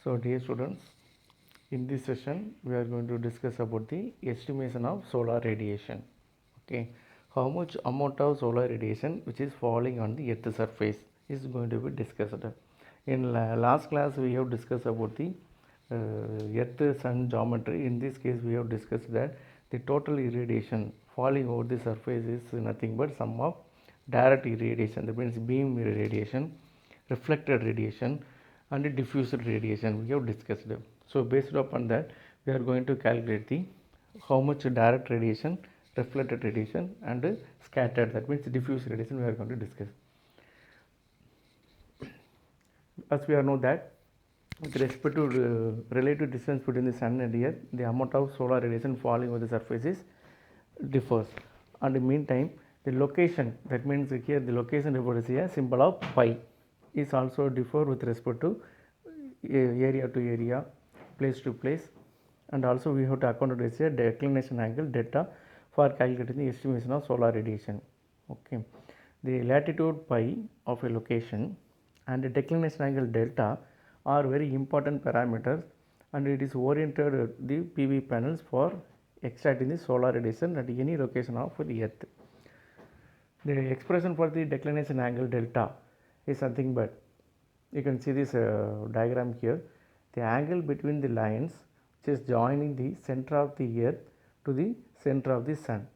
So dear students, in this session we are going to discuss about the estimation of solar radiation. Okay, how much amount of solar radiation which is falling on the earth surface is going to be discussed. In last class we have discussed about the earth sun geometry. In this case we have discussed that the total irradiation falling over the surface is nothing but sum of direct irradiation, that means beam irradiation, reflected radiation and diffused radiation we have discussed. So based upon that we are going to calculate the how much direct radiation, reflected radiation and scattered, that means diffused radiation we are going to discuss. As we all know that with respect to relative distance between the sun and earth, the amount of solar radiation falling over the surface differs. And in the meantime, the location, that means here the location referred as a symbol of pi, is also differ with respect to area to area, place to place, and also we have to account as a declination angle delta for calculating the estimation of solar radiation. Okay, the latitude pi of a location and the declination angle delta are very important parameters, and it is oriented the PV panels for extracting the solar radiation at any location of the earth. The expression for the declination angle delta is nothing but, you can see this diagram here, the angle between the lines which is joining the center of the earth to the center of the sun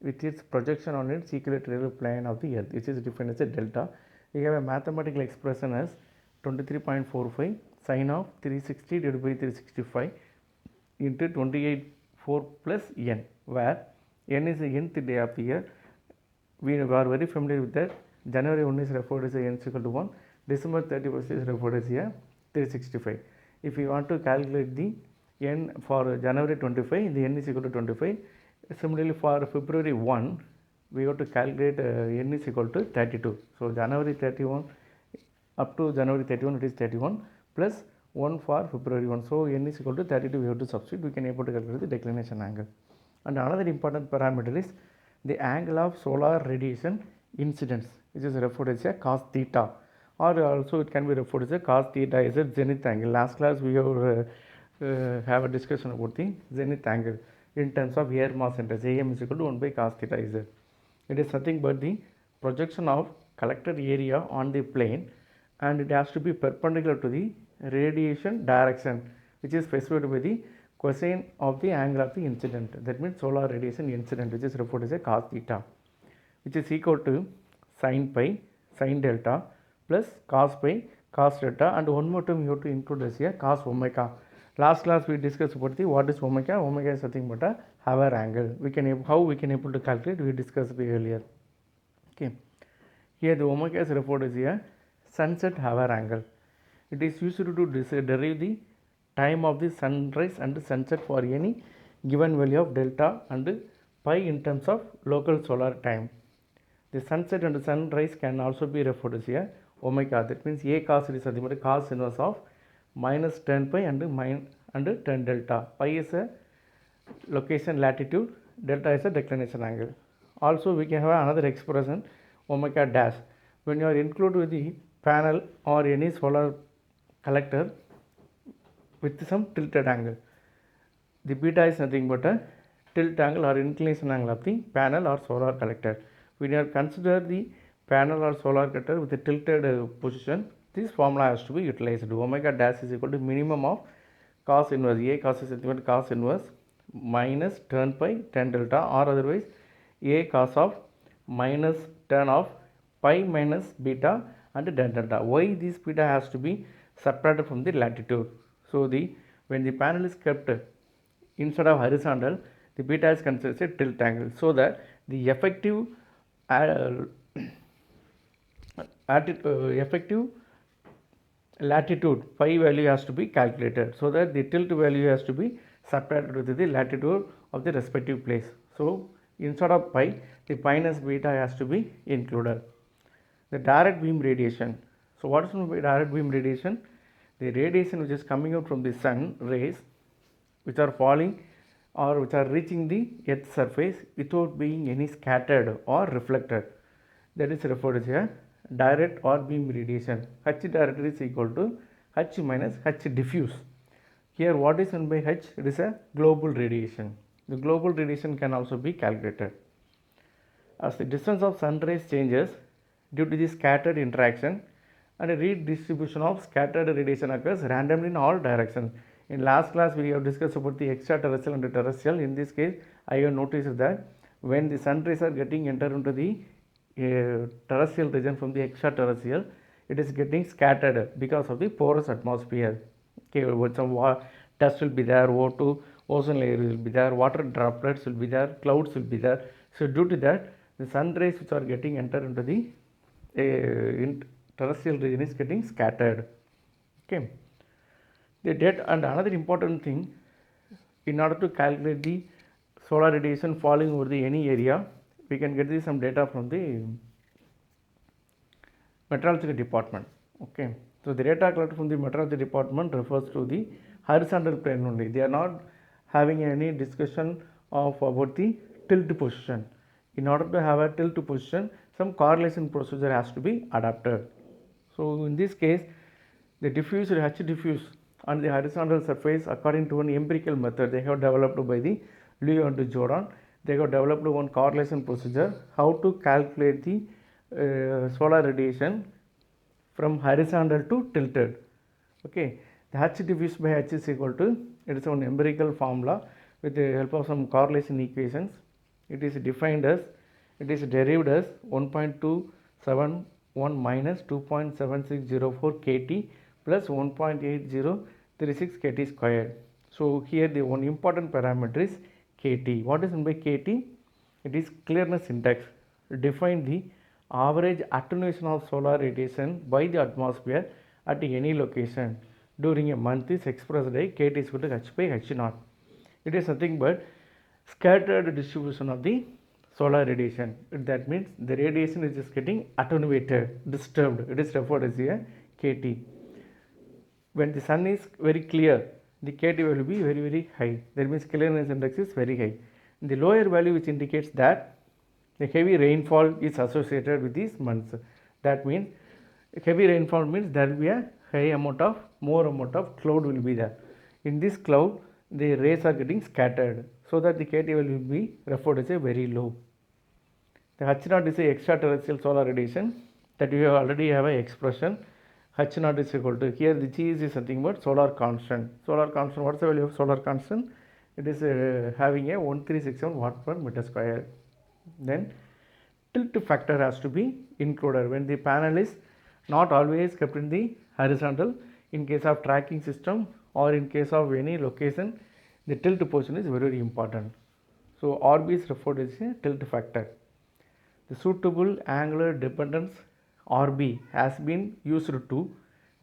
with its projection on its equatorial plane of the earth, which is defined as a delta. We have a mathematical expression as 23.45 sine of 360 divided by 365 into 28.4 plus n, where n is the nth day of the year. We are very familiar with that. January 1 is referred as n is equal to 1, December 31st is referred as 365. If we want to calculate the n for January 25, the n is equal to 25. Similarly, for February 1, we have to calculate n is equal to 32. So January 31 up to January 31 it is 31 plus 1 for February 1. So n is equal to 32, we have to substitute, we can able to calculate the declination angle. And another important parameter is the angle of solar radiation incidence, which is referred as a cos theta, or also it can be referred as a cos theta is a zenith angle. Last class we have a discussion about the zenith angle in terms of air mass index, am is equal to 1 by cos theta is it. It is nothing but the projection of collected area on the plane, and it has to be perpendicular to the radiation direction, which is specified by the cosine of the angle of the incident, that means solar radiation incident, which is referred as a cos theta, which is equal to sin pi sin delta plus cos pi cos delta, and one more term you have to include as a cos omega. Last class we discussed about the what is omega. Omega is nothing but a hour angle. We can how we can able to calculate, we discussed earlier. Okay, here the omega is referred as a sunset hour angle. It is used to derive the time of the sunrise and sunset for any given value of delta and pi in terms of local solar time. The sunset and sunrise can also be referred as a omega, that means a cos it is nothing but cos inverse of minus tan pi and tan delta. Pi is a location latitude, delta is a declination angle. Also we can have another expression omega dash when you are included with the panel or any solar collector with some tilted angle. The beta is nothing but a tilt angle or inclination angle of the panel or solar collector. When you are consider the panel or solar collector with a tilted position, this formula has to be utilized. Omega dash is equal to minimum of cos inverse, a cos is nothing but cos inverse minus tan pi tan delta, or otherwise a cos of minus tan of pi minus beta and tan delta. Why this beta has to be subtracted from the latitude? So when the panel is kept instead of horizontal, the beta is considered as a tilt angle, so that the effective latitude pi value has to be calculated, so that the tilt value has to be subtracted with the latitude of the respective place. So instead of pi, the minus beta has to be included. The direct beam radiation. So what is meant by direct beam radiation? The radiation which is coming out from the sun rays which are falling or which are reaching the earth's surface without being any scattered or reflected, that is referred as a direct or beam radiation. H direct is equal to H minus H diffuse. Here what is meant by H? It is a global radiation. The global radiation can also be calculated. As the distance of sun rays changes due to the scattered interaction, and a redistribution of scattered radiation occurs randomly in all directions. In last class we have discussed about the extraterrestrial and the terrestrial. In this case I have noticed that when the sun rays are getting enter into the terrestrial region from the extraterrestrial, it is getting scattered because of the porous atmosphere. Okay, some dust will be there, O2, ozone layer will be there, water droplets will be there, clouds will be there. So due to that, the sun rays which are getting enter into the terrestrial region is getting scattered. Okay, the date. And another important thing, in order to calculate the solar radiation falling over the any area, we can get this some data from the meteorology department. Okay, so the data collected from the meteorology department refers to the horizontal plane only. They are not having any discussion of about the tilt position. In order to have a tilt position, some correlation procedure has to be adapted. So in this case, the diffuse H diffuse on the horizontal surface, according to an empirical method they have developed by the Liu and Jordan, they have developed one correlation procedure how to calculate the solar radiation from horizontal to tilted. Okay, the H diffuse by H is equal to, it is an empirical formula with the help of some correlation equations. It is defined as, it is derived as 1.271 minus 2.7604 kT plus 1.8036 kT squared. So here the one important parameter is kT. What is meant by kT? It is clearness index. Define the average attenuation of solar radiation by the atmosphere at any location during a month is expressed by kT is equal to H by H naught. It is nothing but scattered distribution of the solar radiation. That means the radiation is just getting attenuated, disturbed. It is referred as a kT. When the sun is very clear, the kT will be very, very high. That means clearness index is very high. The lower value which indicates that the heavy rainfall is associated with these months. That means heavy rainfall means there will be a high amount of, more amount of cloud will be there. In this cloud, the rays are getting scattered, so that the kT will be referred as a very low. The H naught is a extraterrestrial solar radiation that we already have an expression. H naught is equal to, here the G is something but solar constant. Solar constant, what is the value of solar constant? It is having a 1367 watt per meter square. Then tilt factor has to be included when the panel is not always kept in the horizontal. In case of tracking system or in case of any location, the tilt position is very, very important. So RB is referred as a tilt factor. The suitable angular dependence RB has been used to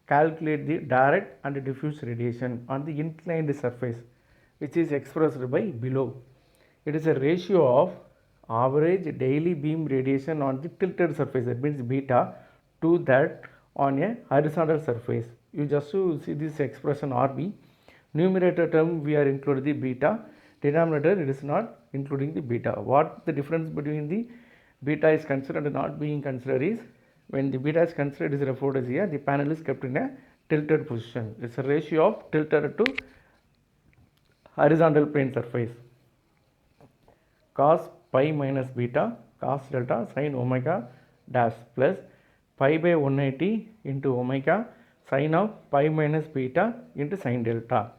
calculate the direct and diffuse radiation on the inclined surface, which is expressed by below. It is a ratio of average daily beam radiation on the tilted surface, that means beta, to that on a horizontal surface. You just to see this expression RB, numerator term we are including the beta, denominator it is not including the beta. What the difference between the beta is considered and not being considered is, when the beta is considered is referred as here, the panel is kept in a tilted position. It is a ratio of tilted to horizontal plane surface. Cos pi minus beta cos delta sin omega dash plus pi by 180 into omega sin of pi minus beta into sin delta.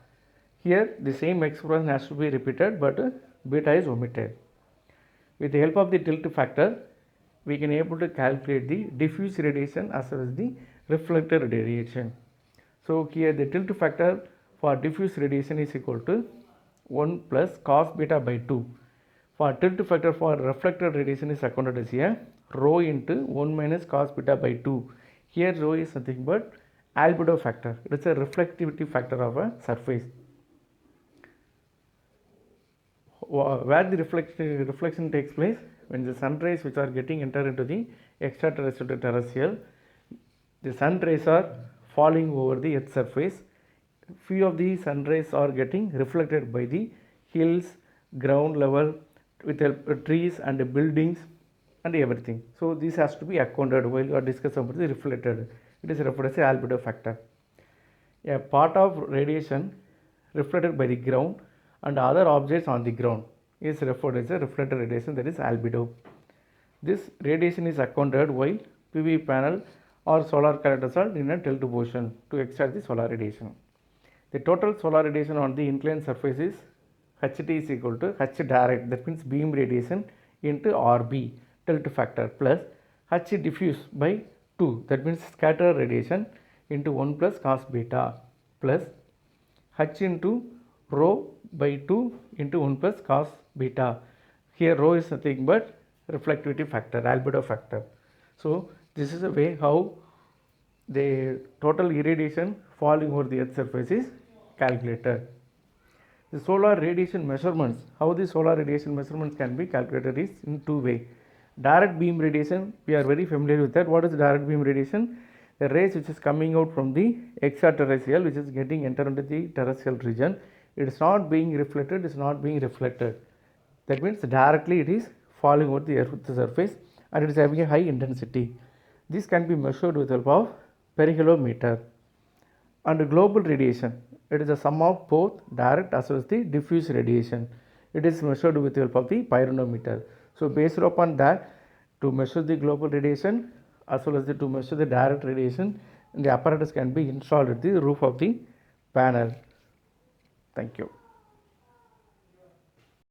Here the same expression has to be repeated, but beta is omitted. With the help of the tilt factor, we can able to calculate the diffuse radiation as well as the reflected radiation. So here the tilt factor for diffuse radiation is equal to 1 plus cos beta by 2. For tilt factor for reflected radiation is accounted as here rho into 1 minus cos beta by 2. Here rho is nothing but albedo factor. It is a reflectivity factor of a surface. Where the reflection takes place, when the sun rays which are getting enter into the extraterrestrial to terrestrial, the sun rays are falling over the earth surface. Few of the sun rays are getting reflected by the hills, ground level, with trees and buildings and everything. So this has to be accounted while you are discussing about the reflected. It is referred as albedo factor. A part of radiation reflected by the ground and other objects on the ground is referred as a reflected radiation, that is albedo. This radiation is accounted while PV panel or solar collectors are in a tilt position to extract the solar radiation. The total solar radiation on the inclined surface is HT is equal to H direct, that means beam radiation, into RB, tilt factor, plus H diffuse by 2, that means scatter radiation, into 1 plus cos beta, plus H into rho by 2 into 1 plus cos beta. Here rho is nothing but reflectivity factor, albedo factor. So this is a way how the total irradiation falling over the earth surface is calculated. The solar radiation measurements, how the solar radiation measurements can be calculated is in two ways. Direct beam radiation, we are very familiar with that. What is direct beam radiation? The rays which is coming out from the extraterrestrial, which is getting entered into the terrestrial region, it is not being reflected, it is not being reflected. That means directly it is falling over the earth's surface and it is having a high intensity. This can be measured with the help of perihalometer. And global radiation, it is the sum of both direct as well as the diffuse radiation. It is measured with the help of the pyranometer. So based upon that, to measure the global radiation as well as to measure the direct radiation, the apparatus can be installed at the roof of the panel. Thank you.